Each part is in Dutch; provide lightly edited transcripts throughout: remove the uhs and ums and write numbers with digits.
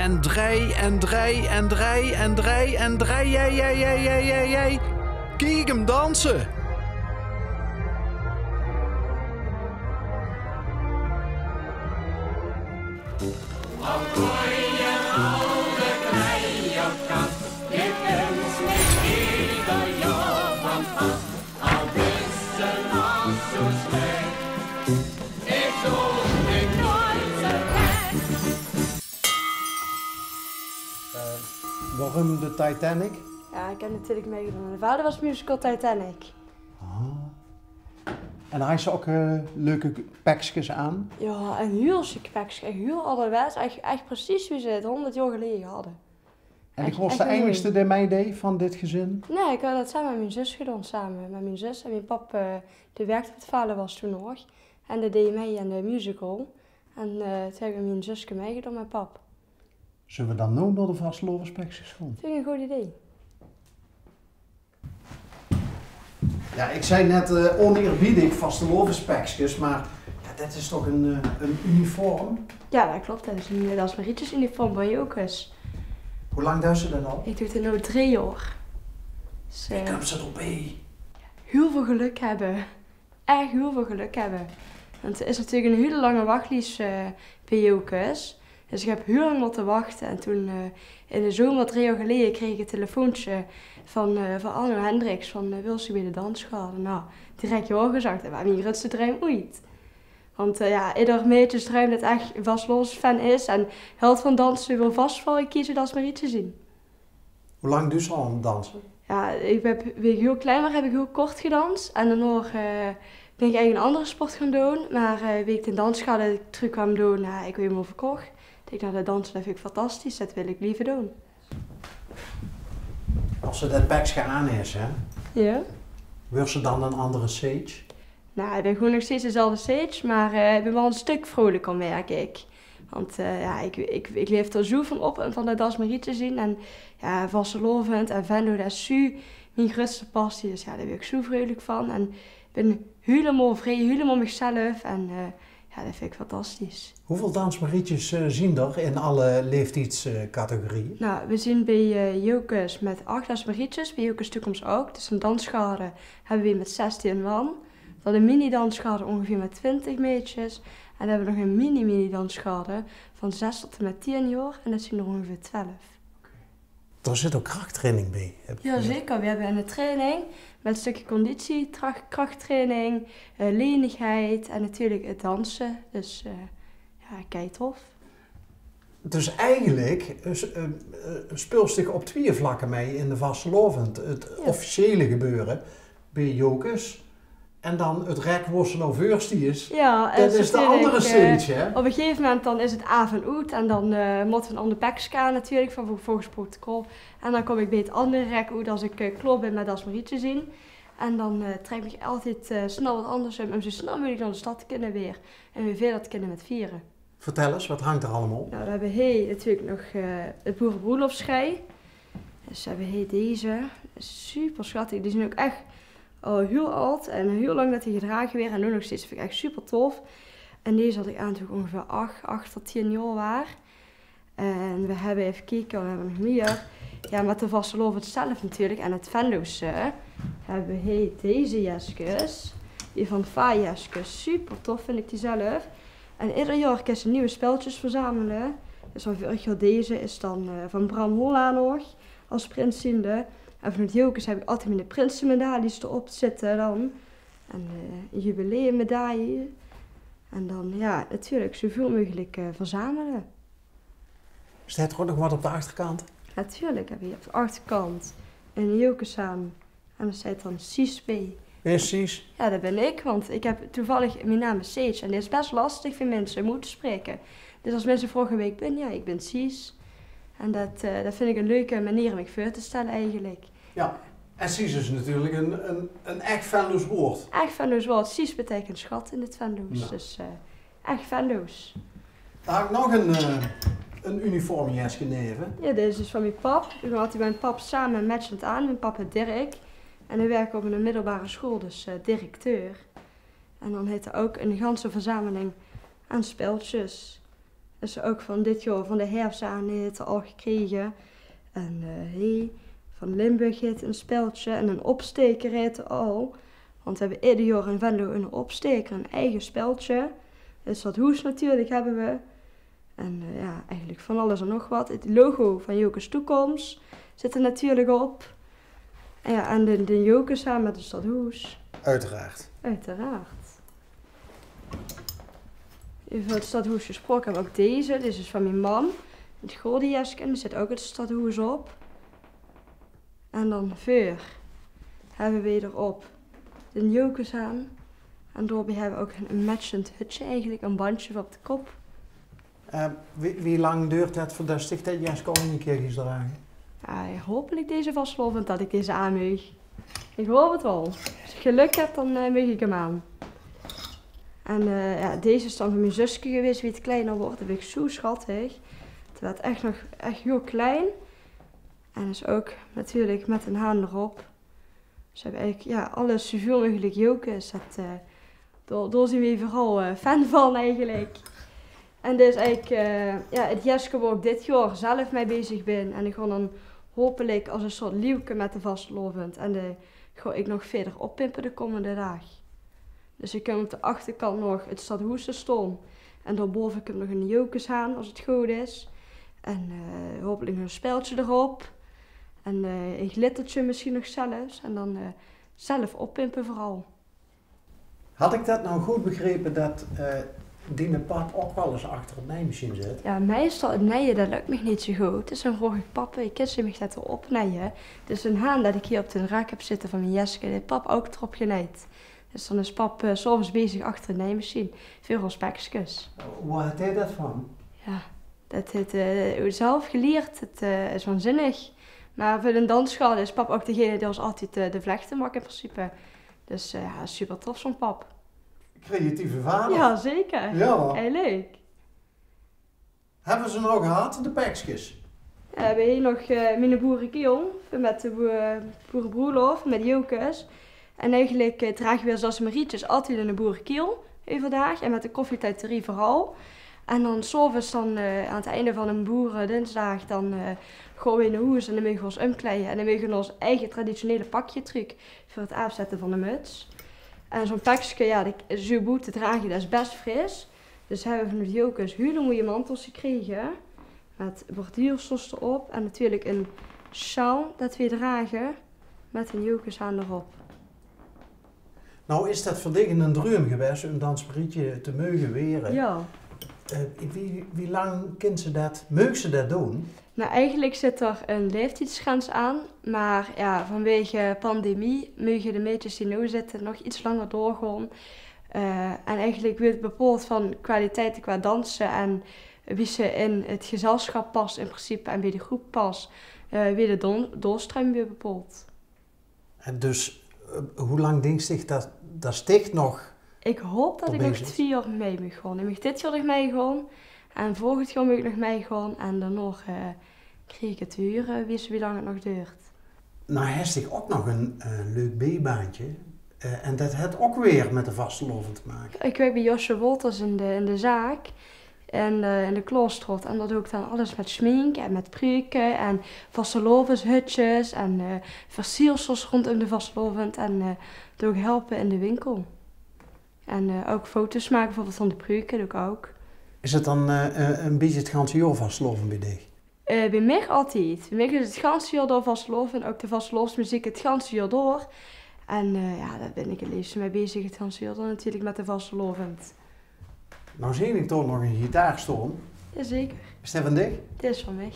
En draai en draai en draai en draai en draai. Jij. Kijk hem dansen. Waarom de Titanic? Ja, ik heb natuurlijk meegedaan. Mijn vader was musical Titanic. En hij is ook leuke pakjes aan. Ja, een heel chic pakje. Heel ouderwets. Echt precies wie ze het 100 jaar geleden hadden. En ik was de enigste die meedeed van dit gezin? Nee, ik had dat samen met mijn zus gedaan. Samen met mijn zus en mijn pap. Die werkte met vader was toen nog. En die deed mee aan de musical. En toen heb ik mijn zusje meegedaan met pap. Zullen we dan nu naar de vastelovenspekjes gaan? Vind ik een goed idee. Ja, ik zei net oneerbiedig vastelovenspekjes, maar ja, dat is toch een uniform? Ja, dat klopt. Dat is mijn Rietjes uniform bij Jokers. Hoe lang duurt ze dat al? Ik doe het nu 3 jaar. Dus, ik heb ze erbij. Heel veel geluk hebben. Echt heel veel geluk hebben. Want het is natuurlijk een hele lange wachtlijst bij Jokers. Dus ik heb heel lang moeten wachten. En toen in de zomer 3 jaar geleden kreeg ik een telefoontje van Arno Hendricks van wil ze bij de dansschade. Nou, direct ja gezegd. Dat was mijn grootste droom ooit. Want ja, ieder meisjes droom dat echt vastloos fan is. En held van dansen wil vast voor kiezen dat ze maar iets te zien. Hoe lang duurt ze al aan het dansen? Ja, ben ik heel klein, maar heb ik heel kort gedanst. En daarna ben ik eigenlijk een andere sport gaan doen. Maar wie ik de dansschade terug kwam doen, nou, ik weet hem overkocht. Ik dacht, dat dansen dat vind ik fantastisch, dat wil ik liever doen. Als ze dat pakje aan is, hè? Ja. Wil ze dan een andere stage? Nou, ik ben gewoon nog steeds dezelfde stage, maar ik ben wel een stuk vrolijker, merk ik. Want ja, ik leef er zo van op en van dat dans Marie te zien. En ja, vastelovend en Venlo, dat is zo mijn grootste passie. Dus ja, daar ben ik zo vrolijk van. En ik ben helemaal vrij, helemaal mezelf. En ja, dat vind ik fantastisch. Hoeveel dansmarietjes zien er in alle leeftijdscategorieën? Nou, we zien bij Jokers met 8 dansmarietjes, bij Jokers Toekomst ook. Dus een dansschade hebben we met 16 man. Dan een mini-dansschade ongeveer met 20 meisjes. En dan hebben we nog een mini-dansschade van 6 tot en met 10 jaar. En dat zijn er ongeveer 12. Er zit ook krachttraining bij. Ja, zeker. We hebben een training met een stukje conditie, krachttraining, lenigheid en natuurlijk het dansen. Dus ja, kei tof. Dus eigenlijk speelt zich op 2 vlakken mee in de vastelovend. Het officiële gebeuren bij Jokers. En dan het rek waar ze nou vuurstie is. Ja, dat is de andere stage, hè? Op een gegeven moment dan is het avond uit en dan moeten we een ander pakje aan natuurlijk, volgens protocol. En dan kom ik bij het andere rek uit als ik klaar ben met dat Marietje zien. En dan trek ik altijd snel wat anders om zo snel mogelijk naar de stad te kunnen weer. En weer verder te kunnen met vieren. Vertel eens, wat hangt er allemaal op? Nou, dan hebben we natuurlijk nog het boerenbroelofschij. Dus hebben we deze, super schattig. Die zijn ook echt al heel oud en heel lang dat hij gedragen weer en nu nog steeds vind ik echt super tof. En deze had ik aan toen ongeveer 8 tot 10 jaar waar. En we hebben even gekeken, we hebben nog meer. Ja, met de vastelovend zelf natuurlijk en het Venlo's hebben we deze jasjes. Die van Fa jasjes, super tof vind ik die zelf. En ieder jaar kan ze nieuwe speltjes verzamelen. Dus van vorig jaar deze is dan van Bram Holla nog als prins ziende. En van het Jokers heb ik altijd mijn prinsenmedailles erop zitten dan. En een jubileummedaille. En dan ja, natuurlijk zoveel mogelijk verzamelen. Staat er ook nog wat op de achterkant? Natuurlijk heb je op de achterkant een Jokers aan. En er staat dan Cies B. Wie is Cies? Ja, dat ben ik, want ik heb toevallig, mijn naam is Sage. En dit is best lastig voor mensen moeten spreken. Dus als mensen vragen wie ik ben, ja, ik ben Cies. En dat vind ik een leuke manier om me voor te stellen eigenlijk. Ja, en Cies is natuurlijk een echt Venlo's woord. Echt Venlo's woord. Cies betekent schat in het Venlo's. Ja. Dus echt Venlo's. Daar heb ik nog een uniformjesje neven. Ja, dit is dus van mijn pap. Ik ben altijd bij mijn pap samen matchend aan. Mijn pap heet Dirk. En hij werkt op een middelbare school, dus directeur. En dan heeft er ook een ganse verzameling aan speltjes. Dus ook van dit jaar, van de herfst aan, heeft het al gekregen. En van Limburg heeft een speldje en een opsteker heeft het al. Want we hebben ieder jaar in Venlo een opsteker, een eigen speldje. Dus dat hoes natuurlijk hebben we. En eigenlijk van alles en nog wat. Het logo van Jokers Toekomst zit er natuurlijk op. En de Jokers samen met de stadhoes. Uiteraard. Uiteraard. Over het stadhoes gesproken hebben we ook deze. Dit is van mijn man. Het Gordiesken, er zit ook het stadhoes op. En dan voor hebben we erop de Jokers aan. En daarbij hebben we ook een matchend hutje eigenlijk, een bandje op de kop. Wie lang duurt het voordat zich dat jasje al een keer is dragen? Hopelijk deze vastlovend dat ik deze aan mag. Ik hoop het wel. Als ik geluk heb, dan mag ik hem aan. En deze is dan van mijn zusje geweest, wie het kleiner wordt. Dat vind ik zo schattig. Het werd echt nog heel klein. En is ook natuurlijk met een haan erop. Dus we hebben eigenlijk alles zoveel mogelijk jokers. Daar zijn we vooral fan van eigenlijk. En dus eigenlijk het jasje waar ik dit jaar zelf mee bezig ben. En ik ga dan hopelijk als een soort lieuwke met de vastlovend. En die ga ik nog verder oppimpen de komende dag. Dus je kunt op de achterkant nog het stadhoes staan. En daarboven kun je nog een jokers aan als het goed is. En hopelijk nog een speldje erop. En een glittertje misschien nog zelfs. En dan zelf oppimpen vooral. Had ik dat nou goed begrepen dat die pap ook wel eens achter een nijmachine zit? Ja, meestal het nijden, dat lukt me niet zo goed. Dus dan vroeg ik papa, ik kan ze me dat erop nijden. Dus een haan dat ik hier op de raak heb zitten van mijn jasje, heeft pap ook erop genaaid. Dus dan is pap s'avonds bezig achter de nijmachine. Veel respectjes. Waar had hij dat van? Ja, dat heeft zelf geleerd. Het is waanzinnig. Maar voor een dansschool is pap ook degene die ons altijd de vlechten maakt in principe. Dus super tof zo'n pap. Creatieve vader. Ja, zeker. Ja. Heel leuk. Hebben ze nou gehad, de pekjes? We hebben hier nog mijn boerenkiel met de boerenbroerlof, met de jokers. En eigenlijk dragen we zoals Marietjes altijd in de boerenkiel overdag en met de koffietijd vooral. En dan 's avonds aan het einde van een boerendinsdag dan gaan we in de hoes en dan mogen we ons omkleden. En dan mogen we ons eigen traditionele pakje truc voor het afzetten van de muts. En zo'n pakje, zo goed te dragen, dat is best fris. Dus hebben we van de jokers hele mooie mantels gekregen. Met borduursels erop en natuurlijk een sjaal dat we dragen met een jokers aan erop. Nou is dat voor dich een droom geweest om dan Marietje te mogen weren. Ja. Wie lang kind ze dat, mogen ze dat doen? Nou, eigenlijk zit er een leeftijdsgrens aan, maar vanwege pandemie mogen de meisjes die nu zitten nog iets langer doorgaan. En eigenlijk wordt bepaald van kwaliteiten qua dansen en wie ze in het gezelschap past in principe en bij de groep past, weer de doorstroom weer bepaald. En dus, hoe lang denk je dat sticht nog? Ik hoop dat ik nog 2 jaar mee mag gaan. Ik mag dit jaar nog mee gaan en volgend jaar mag ik nog mee gaan en dan nog kreeg ik het weer, wie lang het nog duurt. Nou, heeft zich ook nog een leuk B-baantje. En dat heeft ook weer met de vasteloven te maken. Ik werk bij Josje Wolters in de zaak en in de Kloosterhof. En dat doe ik dan alles met schmink en met pruiken en vastelovenshutjes en versiersels rondom de vastelovend. En doe ik helpen in de winkel. En ook foto's maken bijvoorbeeld van de pruiken doe ik ook. Is het dan een beetje het ganse jaar vasteloven bij dich? Bij mij altijd. Bij mij is het ganse jaar door vasteloven en ook de vastelovensmuziek het ganse jaar door. En daar ben ik het liefst mee bezig, het ganse jaar dan natuurlijk met de vastelovend. Nou zie ik toch nog een gitaar staan. Jazeker. Is dat van dich? Het is van mij.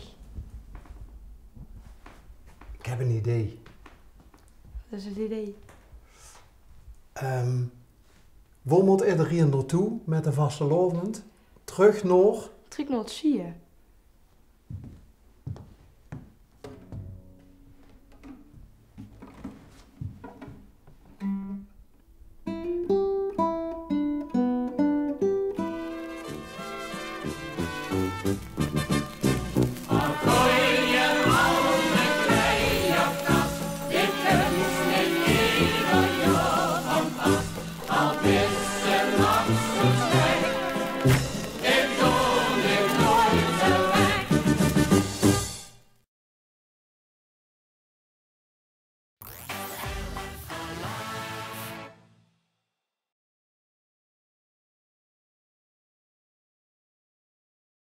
Ik heb een idee. Dat is het idee. Waar moet iedereen naartoe met de vastelovend? Terug naar? Terug naar het zie je.